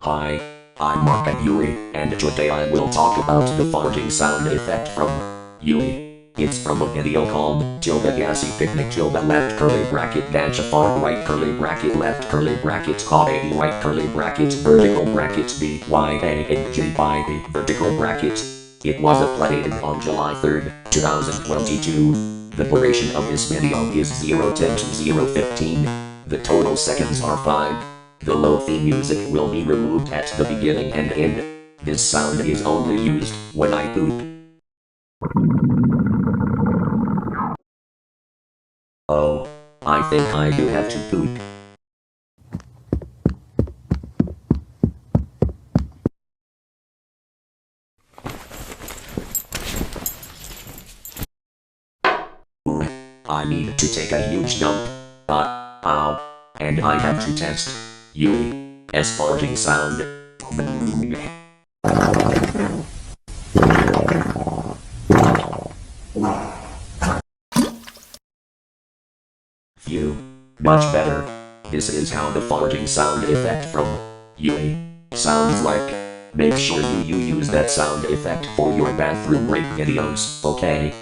Hi, I'm Markov Yuri, and today I will talk about the farting sound effect from Yuri. It's from a video called tilde gassy picnic tilde left curly bracket dash far right curly bracket left curly bracket caught a right curly bracket vertical bracket BYANG by the vertical bracket. It was uploaded on July 3rd, 2022. The duration of this video is 0:10 to 0:15. The total seconds are 5. The low theme music will be removed at the beginning and end. This sound is only used when I poop. Oh, I think I do have to poop. I need to take a huge dump. Ow. And I have to test Yuri's farting sound. Phew. Much better. This is how the farting sound effect from Yuri sounds like. Make sure you use that sound effect for your bathroom rape videos, okay?